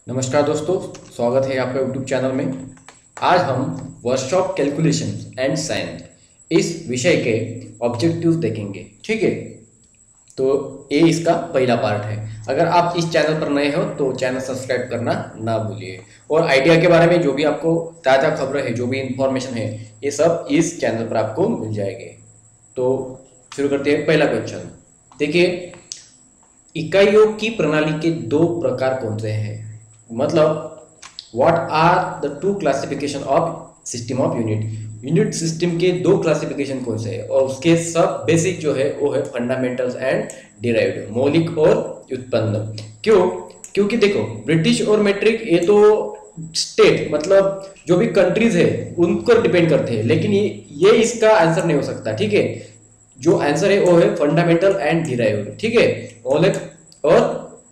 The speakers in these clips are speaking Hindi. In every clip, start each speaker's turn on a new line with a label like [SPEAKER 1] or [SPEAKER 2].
[SPEAKER 1] नमस्कार दोस्तों, स्वागत है आपका यूट्यूब चैनल में। आज हम वर्कशॉप कैलकुलेशन एंड साइंस इस विषय के ऑब्जेक्टिव्स देखेंगे। ठीक है, तो ये इसका पहला पार्ट है। अगर आप इस चैनल पर नए हो तो चैनल सब्सक्राइब करना ना भूलिए, और आइडिया के बारे में जो भी आपको ताज़ा खबरें है, जो भी इंफॉर्मेशन है, ये सब इस चैनल पर आपको मिल जाएंगे। तो शुरू करते हैं। पहला क्वेश्चन देखिए, इकाइयों की प्रणाली के दो प्रकार कौन से हैं? मतलब what are the two classification of system of unit system के दो क्लासिफिकेशन कौन से हैं? और उसके सब बेसिक जो है वो है फंडामेंटल्स एंड डिराइव्ड, मौलिक और व्युत्पन्न। क्यों? क्योंकि देखो, ब्रिटिश और मैट्रिक ये तो स्टेट मतलब जो भी कंट्रीज है उन पर डिपेंड करते हैं, लेकिन ये इसका आंसर नहीं हो सकता। ठीक है, जो आंसर है वो है फंडामेंटल एंड डिराइव्ड। ठीक है, मौलिक और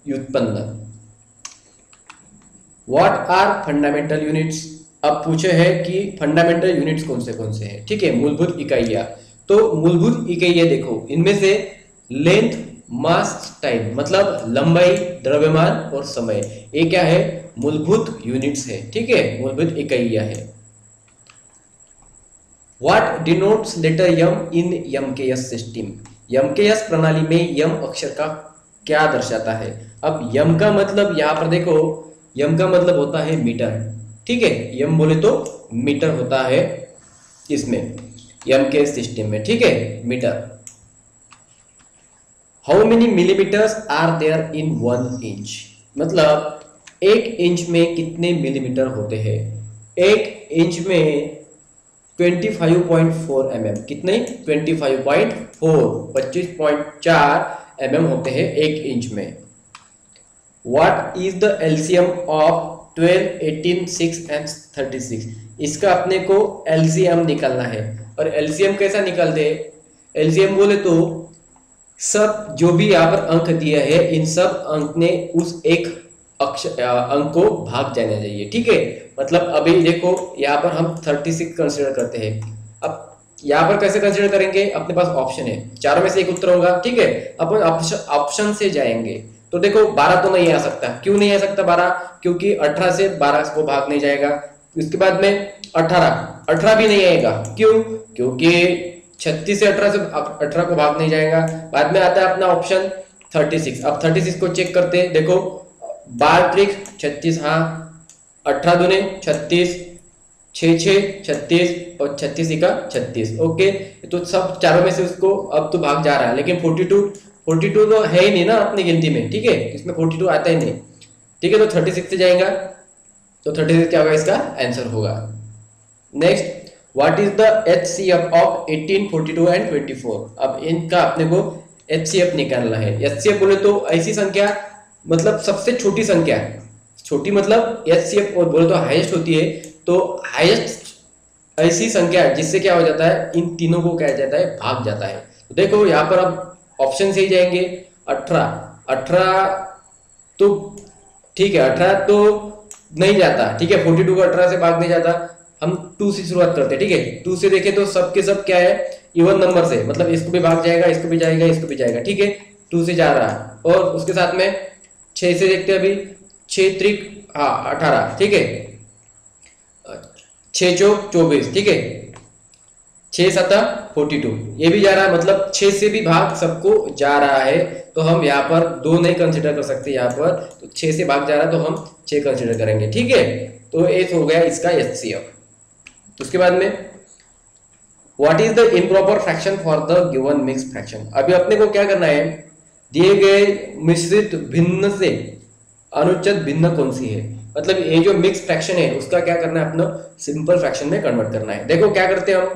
[SPEAKER 1] व्युत्पन्न। What are fundamental units? अब पूछे है कि फंडामेंटल यूनिट्स कौन से हैं। ठीक है, मूलभूत इकाइयां। तो मूलभूत इकाइयां देखो, इनमें से लेंथ, मास, टाइम मतलब लंबाई, द्रव्यमान और समय, ये क्या है? मूलभूत यूनिट्स है। ठीक है, मूलभूत इकाइयां है। What denotes letter M in MKS system? MKS प्रणाली में यम अक्षर का क्या दर्शाता है? अब यम का मतलब यहाँ पर देखो, यम का मतलब होता है मीटर। ठीक है, यम बोले तो मीटर होता है इसमें, यम के सिस्टम में। ठीक है, metre. How many millimetres are there in 1 inch? मतलब 1 इंच में कितने मिलीमीटर होते हैं? 1 इंच में 25.4 mm। कितने? 25.4, 25.4 mm होते हैं 1 इंच में। What is the LCM of 12, 18, 6 and 36? इसका अपने को LCM निकालना है। और LCM कैसा निकालते हैं? LCM बोले तो सब जो भी यहाँ पर अंक दिया है, इन सब अंक ने उस एक अंक को भाग जाना चाहिए। ठीक है, मतलब अभी देखो यहाँ पर हम 36 कंसिडर करते हैं। अब यहाँ पर कैसे कंसिडर करेंगे? अपने पास ऑप्शन है, चारों में से एक उत्तर होगा। ठीक है, अपन ऑप्शन से जाएंगे। तो देखो 12 तो नहीं आ सकता। क्यों नहीं आ सकता 12? क्योंकि 18 से 12 को भाग नहीं जाएगा। उसके बाद में 18 भी नहीं आएगा। क्यों? क्योंकि 36 से 18 को भाग नहीं जाएगा। बाद में आता है अपना ऑप्शन 36। अब 36 को चेक करते हैं। देखो 12 त्रिक 36, हाँ 18 दूने 36, 6 6 36 और 36 का 36। ओके, तो सब चारों में से उसको अब तो भाग जा रहा है, लेकिन 42 तो है ही नहीं ना अपनी गिनती में। ठीक है, इसमें 42 आता ही नहीं। ठीक है, तो 36 से जाएगा, तो 36 क्या होगा? इसका आंसर होगा। Next, what is the HCF of 18, 42 and 24? अब इनका अपने को HCF निकालना है। HCF बोले तो ऐसी संख्या, मतलब सबसे छोटी संख्या। छोटी मतलब HCF, और बोले तो हाईएस्ट होती है। तो हाईएस्ट ऐसी संख्या जिससे क्या हो जाता है, इन तीनों को क्या जाता है, भाग जाता है। तो देखो यहाँ पर अब ऑप्शन से ही जाएंगे। 18 तो ठीक है, 18 तो नहीं जाता। ठीक है, 42 को 18 से भाग नहीं जाता। हम 2 से शुरुआत करते हैं। ठीक है, 2 से देखें तो सबके सब क्या है, इवन नंबर से, मतलब इसको भी भाग जाएगा, इसको भी जाएगा, इसको भी जाएगा। ठीक है, 2 से जा रहा है। और उसके साथ में 6 से देखते हैं। अभी 6 त्रिक, हाँ 18। ठीक है, 6 चौक 24। ठीक है, 6 7 42, ये भी जा रहा है, मतलब 6 से भी भाग सबको जा रहा है। तो हम यहाँ पर 2 नहीं कंसिडर कर सकते। यहाँ पर तो 6 से भाग जा रहा है, तो हम 6 कंसिडर करेंगे। ठीक है, तो ये हो गया इसका HCF। उसके बाद में what is the improper fraction for the given mix fraction? अभी अपने को क्या करना है, दिए गए मिश्रित भिन्न से अनुचित भिन्न कौन सी है? मतलब ये जो मिक्स फ्रैक्शन है उसका क्या करना है, अपना सिंपल फ्रैक्शन में कन्वर्ट करना है। देखो क्या करते हैं हम,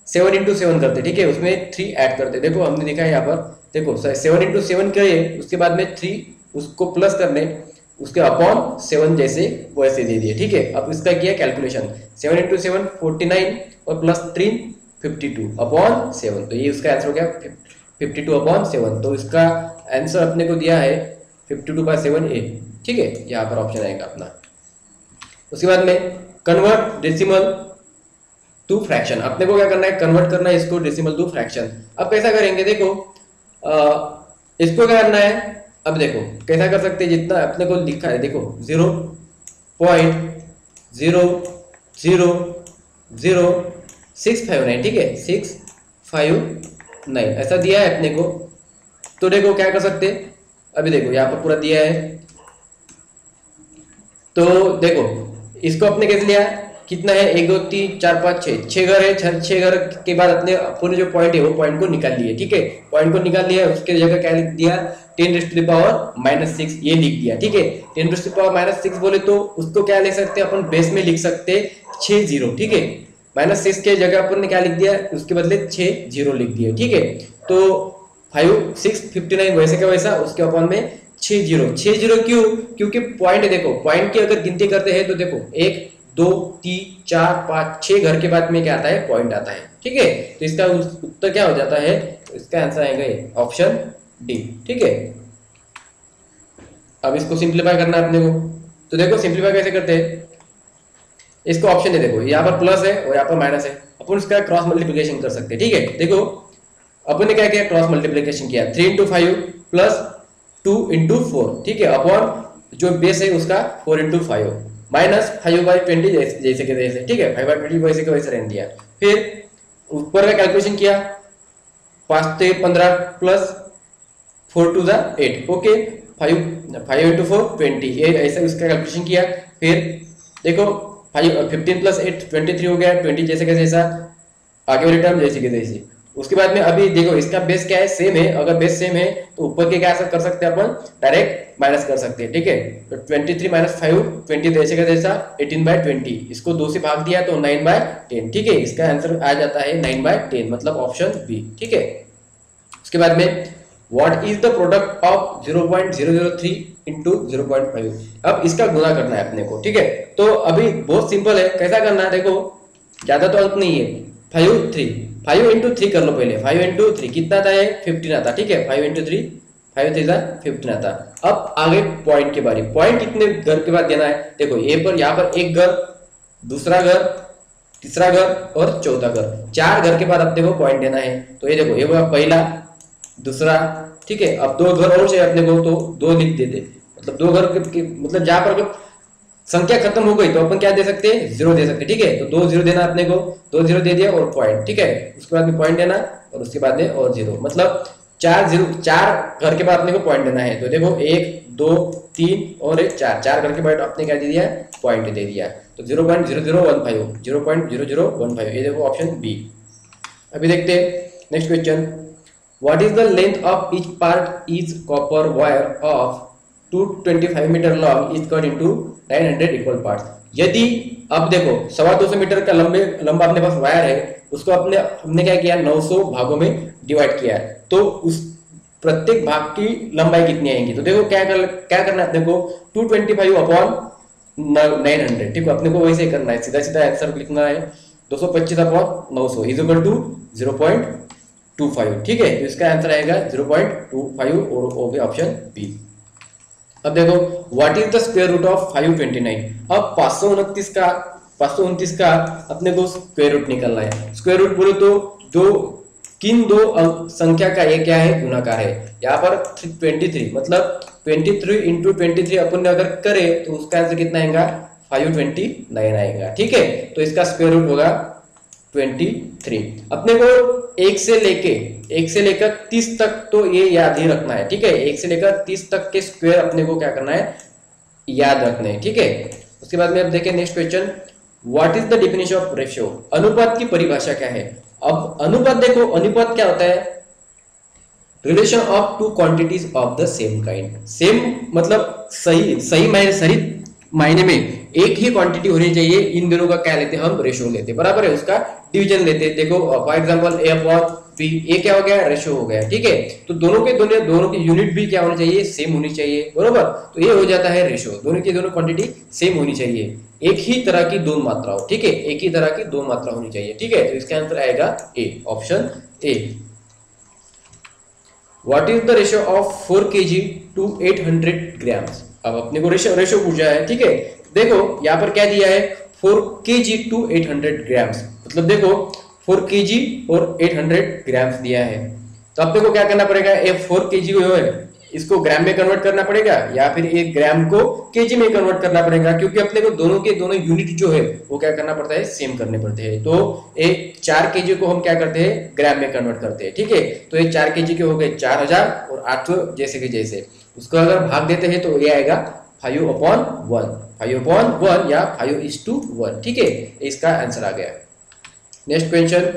[SPEAKER 1] 7 into 7 करते। ठीक है, उसमें 3 ऐड करते। देखो हमने देखा है यहाँ पर, देखो 7 into 7 किए, उसके बाद में 3 उसको प्लस करने, उसके अपॉन 7 जैसे वैसे दे दिए। ठीक है, अब इसका किया कैलकुलेशन, 7 into 7 49 और प्लस 3 52 अपॉन 7। तो ये उसका आंसर हो गया 52 अपॉन 7। तो इसका आंसर अपने को दिया है 52/7A। ठीक है, यहाँ पर ऑप्शन आएगा अपना। उसके बाद में कन्वर्ट डेसिमल टू फ्रैक्शन। अपने को क्या करना है, कन्वर्ट करना है इसको डेसिमल टू फ्रैक्शन। अब कैसा करेंगे, देखो इसको क्या करना है, अब देखो कैसा कर सकते हैं, जितना अपने को लिखा है देखो 0 0.0000659, ठीक है 659 ऐसा दिया है अपने को। तो देखो क्या कर सकते हैं, अभी देखो यहाँ पर पूरा दिया है, तो देखो इसको अपने कैसे लिया, कितना है 1 2 3 4 5 6, 6 घर है, 6 घर के बाद अपने जो पॉइंट है वो पॉइंट को निकाल लिए, ठीक है पॉइंट को निकाल लिया, उसके जगह क्या लिख दिया 10⁻⁻⁻6 ये लिख दिया, ठीक है 10⁻⁻6 बोले तो उसको क्या लिख सकते हैं अपन, बेस में लिख सकते 6 0, ठीक है -6 के जगह अपन ने क्या लिख दिया, उसके बदले 6 0 लिख दिया, ठीक है। तो 5 6 59 वैसे का वैसा, उसके अपन में 6 0 क्यों, क्योंकि पॉइंट देखो, पॉइंट की अगर गिनती करते हैं तो देखो 1 2 3 4 5 6 घर के बाद में क्या आता है, पॉइंट आता है, ठीक है। तो इसका उत्तर क्या हो जाता है, इसका आंसर आएगा ऑप्शन डी, ठीक है। अब इसको सिंप्लीफाई करना है अपने को, तो देखो सिंप्लीफाई कैसे करते हैं, इसको ऑप्शन है देखो, यहाँ पर प्लस है और यहाँ पर माइनस है, अपन इसका क्रॉस मल्टीप्लिकेशन कर सकते हैं, ठीक है। देखो अपन ने क्या किया, क्रॉस मल्टीप्लिकेशन किया 3 × 5 प्लस 2 × 4, ठीक है अपॉन जो बेस है उसका 4 × 5 माइनस 5/20 जैसे के जैसे, ठीक है 5/20 वैसे के वैसे रहने दिया। फिर ऊपर का कैलकुलेशन किया 5 से 15 प्लस 4 2 8, ओके 5 × 4 20, ये ऐसे उसका कैलकुलेशन किया। फिर देखो 15 + 8 23 हो गया, 20 जैसे कैसे ऐसा आगे वाली टर्म जैसे के जैसे। उसके बाद में अभी देखो इसका बेस क्या है, सेम है, अगर बेस सेम है तो ऊपर के क्या कर सकते हैं अपन, डायरेक्ट माइनस कर सकते हैं, ठीक है। तो 23 - 5 20 जैसे का जैसा 18/20, इसको 2 से भाग दिया तो 9/10, ठीक है। इसका आंसर आ जाता है 9/10, मतलब ऑप्शन बी, ठीक है। उसके बाद में what is the product of 0.003 × 0.5, अब इसका गुणा करना है अपने को, ठीक है। तो अभी बहुत सिंपल है, कैसा करना है देखो, ज्यादा तो अंक नहीं है, 5 × 3 कर लो पहले, 5 × 3 कितना आता है 15 आता, ठीक है 5 × 3 5 3 15 आता। अब आगे पॉइंट के बारे, पॉइंट कितने घर के बाद देना है, देखो ये पर यहाँ पर एक घर, दूसरा घर, तीसरा घर और चौथा घर, 4 घर के बाद अपने को पॉइंट देना है। तो ये देखो ये हुआ पहला, दूसरा, ठीक है। अब 2 घर और चाहिए अपने को तो 2 लिख देते, मतलब 2 घर के मतलब जहां पर संख्या खत्म हो गई तो अपन क्या दे सकते हैं, 0 दे सकते हैं, ठीक है। तो 2 0 देना अपने को, 2 0 दे दिया और पॉइंट, ठीक है। उसके बाद में पॉइंट देना और उसके बाद में और 0, मतलब 4 घर के बाद अपने को पॉइंट देना है। तो देखो 1 2 3 और 4 घर के बाद आपने क्या दे दिया, पॉइंट दे दिया। तो 0.0015 0.0015, ये देखो ऑप्शन बी। अभी देखते हैं next question, What is the length of each part is copper wire of 225 metre long is cut into 900 equal parts। यदि अब देखो 250 मीटर का लंबा अपने पास वायर है, उसको हमने क्या किया 900 भागों में डिवाइड किया है, तो उस प्रत्येक भाग की लंबाई कितनी आएगी। तो देखो क्या करना है अपने को, 225/900, ठीक है अपने को वैसे करना है, सीधा सीधा आंसर लिखना है 225/900 इज इक्वल टू 0.25, ठीक है। तो इसका आंसर आएगा 0.25 और हो गया ऑप्शन बी। अब देखो what is the square root of 529, अब 529 का अपने को स्क्वायर रूट निकालना है। स्क्वायर रूट बोले तो किन दो संख्या का ये क्या है, गुणाकार है। यहाँ पर 23, मतलब 23 × 23 अपन ने अगर करे तो उसका आंसर कितना आएगा 529 आएगा, ठीक है। तो इसका स्क्वायर रूट होगा 23। अपने को 1 से लेकर 30 तक तो ये याद ही रखना है, ठीक है। 1 से लेकर 30 तक के स्क्वायर अपने को क्या करना है, याद रखना है, ठीक है। उसके बाद में अब देखें next question, what is the definition of ratio, अनुपात की परिभाषा क्या है। अब अनुपात देखो, अनुपात क्या होता है, relation of two quantities of the same kind. Same मतलब सही मायने में एक ही क्वांटिटी होनी चाहिए, इन दोनों का क्या लेते हैं हम, रेशियो लेते हैं, बराबर है, उसका डिवीजन लेते हैं। देखो फॉर एग्जांपल A/B, ये क्या हो गया, रेशियो हो गया, ठीक है। तो दोनों की यूनिट भी क्या होनी चाहिए, सेम होनी चाहिए, बराबर। तो ये हो जाता है रेशियो, दोनों क्वांटिटी सेम होनी चाहिए, एक ही तरह की दो मात्रा हो, ठीक है, एक ही तरह की दो मात्रा होनी चाहिए, ठीक है। तो इसका आंसर आएगा A, option A. What is the ratio of 4 kg to 800 grams. अब अपने को रेशियो पूछा है, ठीक है। देखो यहाँ पर क्या दिया है, 4 kg to 800 ग्राम्स, मतलब देखो 4 kg और 800 ग्राम्स दिया है। तो अपने को क्या करना पड़ेगा, ये 4 kg को है इसको ग्राम में कन्वर्ट करना पड़ेगा या फिर एक ग्राम को केजी में कन्वर्ट करना पड़ेगा, क्योंकि अपने को दोनों के दोनों यूनिट जो है वो क्या करना पड़ता है, सेम करने पड़ते हैं। तो एक 4 केजी को हम क्या करते हैं, ग्राम में कन्वर्ट करते हैं। ठीक है, तो ये 4 केजी के हो गए 4000 और 800 जैसे कि जैसे उसको अगर भाग देते हैं तो ये आएगा 5/1, 5/1 या 5:1। ठीक है, इसका आंसर आ गया। Next question,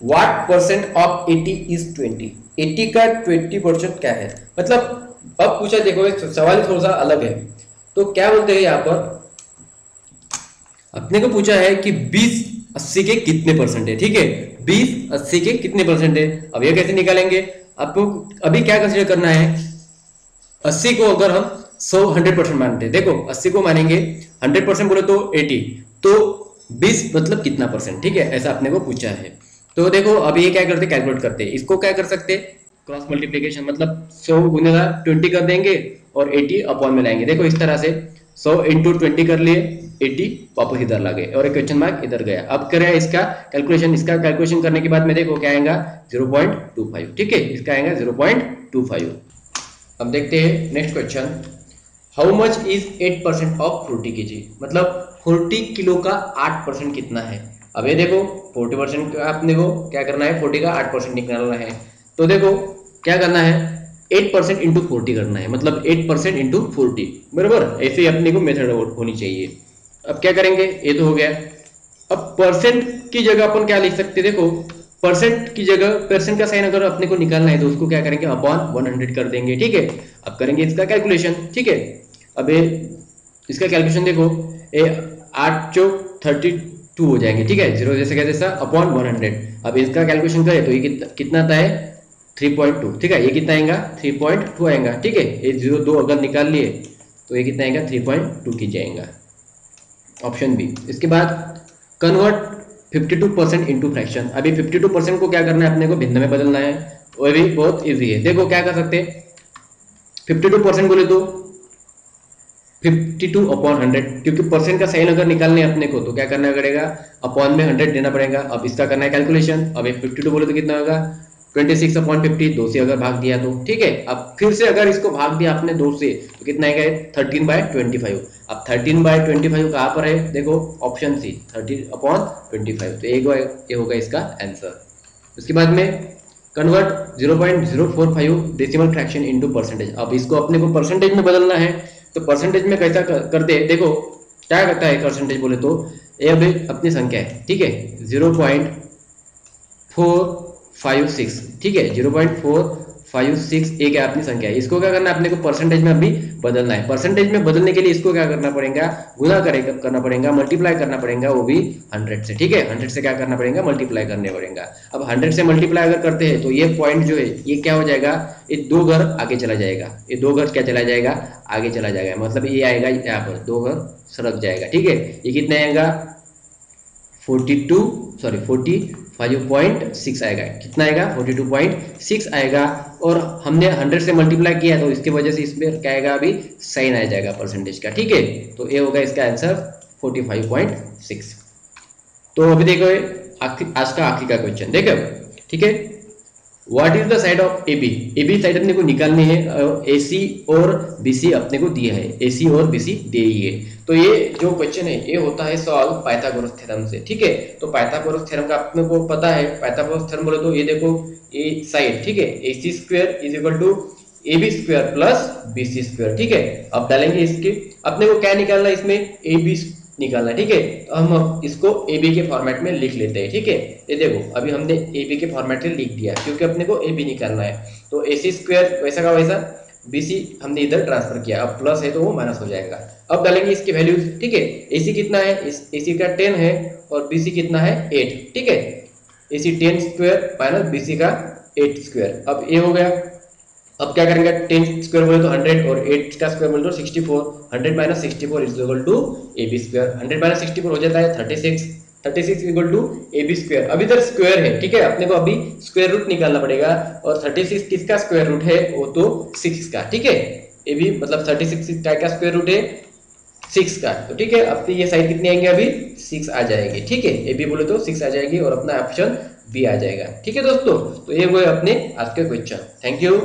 [SPEAKER 1] what percent of 80 is 20? 80 का 20% क्या है? मतलब अब पूछा, देखो एक सवाल थोड़ा सा अलग है। तो क्या बोलते हैं यहाँ पर, अपने को पूछा है कि 20 80 के कितने परसेंट है। ठीक है, 20 80 के कितने परसेंट है। अब ये कैसे निकालेंगे, आपको अभी क्या कंसीडर करना है, 80 को अगर हम 100% मानते हैं, देखो 80 को मानेंगे 100% बोले तो 80, तो 20 मतलब कितना परसेंट। ठीक है, ऐसा अपने को पूछा है। तो देखो अभी ये क्या करते, कैलकुलेट करते हैं, इसको क्या कर सकते, क्रॉस मल्टीप्लीकेशन, मतलब 100 गुणा 20 कर देंगे और 80 अपॉन में लाएंगे। देखो इस तरह से 100 इंटू 20 कर लिए, 80 वापस इधर ला गए और एक क्वेश्चन मार्क इधर गया। अब करें इसका कैलकुलेशन, इसका कैलकुलेशन करने के बाद में देखो क्या आएगा, 0.25। ठीक है, इसका आएगा 0.25। अब देखते हैं next question, how much is 8% of 40 kg? मतलब 40 किलो का 8% कितना है। अब ये देखो 40% आपने को क्या करना है, 40 का 8% निकालना है। तो देखो क्या करना है, 8% इंटू 40 करना है, मतलब 8% इंटू 40, बराबर। ऐसे ही अपने को मेथड होनी चाहिए। अब क्या करेंगे, ये तो हो गया। अब परसेंट की जगह अपन क्या लिख सकते हैं, देखो परसेंट की जगह परसेंट का साइन अगर अपने को निकालना है तो उसको क्या करेंगे, अपॉन 100 कर देंगे। ठीक है, अब करेंगे इसका कैलकुलेशन। ठीक है, अब इसका कैलकुलेशन देखो, 8 चौक 32 हो जाएंगे। ठीक है, 0 जैसे क्या जैसा अपॉन 100। अब इसका कैलकुलेशन करें तो ये कितना आता है, 3.2। ठीक है, ये कितना आएगा, 3.2 आएगा। ठीक है, ये 0 2 अगर निकाल लिए तो ये कितना आएगा, 3.2 की जाएगा, ऑप्शन बी। इसके बाद कन्वर्ट 52% इंटू फ्रैक्शन। अभी 52% को क्या करना है, अपने को भिन्न में बदलना है, वो भी बहुत इजी है। देखो क्या कर सकते हैं, 52% बोले तो 52/100, क्योंकि परसेंट का साइन अगर निकालने अपने को तो क्या करना पड़ेगा, अपॉन में 100 देना पड़ेगा। अब इसका करना है कैलकुलेशन। अब 52 बोले तो कितना होगा, 26/50, 2 से अगर भाग दिया तो। ठीक है, अब फिर से अगर इसको भाग दिया आपने 2 से तो कितना आएगा, 13/25। अब 13/25 कहाँ पर है, देखो ऑप्शन सी, 13/25। तो ये होगा इसका आंसर। उसके बाद में convert 0.045 decimal fraction into percentage. अब इसको अपने को परसेंटेज में बदलना है, तो परसेंटेज में कैसा करते हैं, देखो क्या करता है परसेंटेज बोले तो, ये अभी अपनी संख्या है। ठीक है, 0.456। ठीक है, 0.456 एक है अपनी संख्या है। इसको क्या करना है, अपने को परसेंटेज में अभी बदलना है। परसेंटेज में बदलने के लिए इसको क्या करना पड़ेगा, गुना करना पड़ेगा, मल्टीप्लाई करना पड़ेगा, वो भी 100 से। ठीक है, 100 से क्या करना पड़ेगा, मल्टीप्लाई करने पड़ेगा। अब 100 से मल्टीप्लाई अगर करते हैं तो ये पॉइंट जो है ये क्या हो जाएगा, ये 2 घर आगे चला जाएगा। ये 2 घर क्या चला जाएगा, आगे चला जाएगा, मतलब ये आएगा यहाँ पर 2 घर सरक जाएगा। ठीक है, ये कितना आएगा, 45.6 आएगा। कितना आएगा, 42.6 आएगा। और हमने 100 से मल्टीप्लाई किया तो इसकी वजह से इसमें क्या आएगा, अभी साइन आ जाएगा परसेंटेज का। ठीक है, तो ये होगा इसका आंसर 45.6। तो अभी देखो आज का आखिरी का क्वेश्चन देखो। ठीक है, what is the side of A B side अपने को निकालनी है। ए सी और बी सी अपने को दिया है, ए सी और बी सी दे ही है। तो ये जो क्वेश्चन है ये होता है सॉल्व पाइथागोरस थ्योरम से। ठीक है, तो पाइथागोरस थ्योरम का अपने को पता है, पाइथागोरस थ्योरम बोले तो ये देखो ये साइड, ठीक है, A C square is equal to A B square plus B C square. ठीक है, अब डालेंगे इसके, अपने को क्या निकालना है इसमें, ए बी निकालना है। ठीक है, तो हम इसको ए बी के फॉर्मेट में लिख लेते हैं। ठीक है, ये देखो अभी हमने ए बी के फॉर्मेट में लिख दिया क्योंकि अपने को ए बी निकालना है। तो ए सी स्क्वायर वैसा का वैसा, बी सी हमने इधर ट्रांसफर किया, अब प्लस है तो वो माइनस हो जाएगा। अब डालेंगे इसकी वैल्यूज। ठीक है, ए सी कितना है, ए सी का 10 है और बी सी कितना है 8। ठीक है, A C 10 square minus B C का 8 स्क्वायर। अब ये हो गया। अब क्या करेंगे, 10 स्क्वायर बोले तो 100 और 8 का स्क्वायर बोले तो 64। 100 minus 64 is equal to A B square. 100 minus 64 हो जाता है 36। 36 equal to A B square. अभी इधर स्क्वायर है, ठीक है, अपने को अभी स्क्वायर रूट निकालना पड़ेगा। और 36 किसका स्क्वायर रूट है, वो तो 6 का। ठीक है, ए बी मतलब 36 का स्क्वायर रूट है 6 का। तो ठीक है, अब ये साइड कितनी आएंगे, अभी 6 आ जाएगी। ठीक है, ए बी बोले तो 6 आ जाएगी और अपना ऑप्शन बी आ जाएगा। ठीक है दोस्तों, तो ये वो अपने आज के क्वेश्चन। Thank you.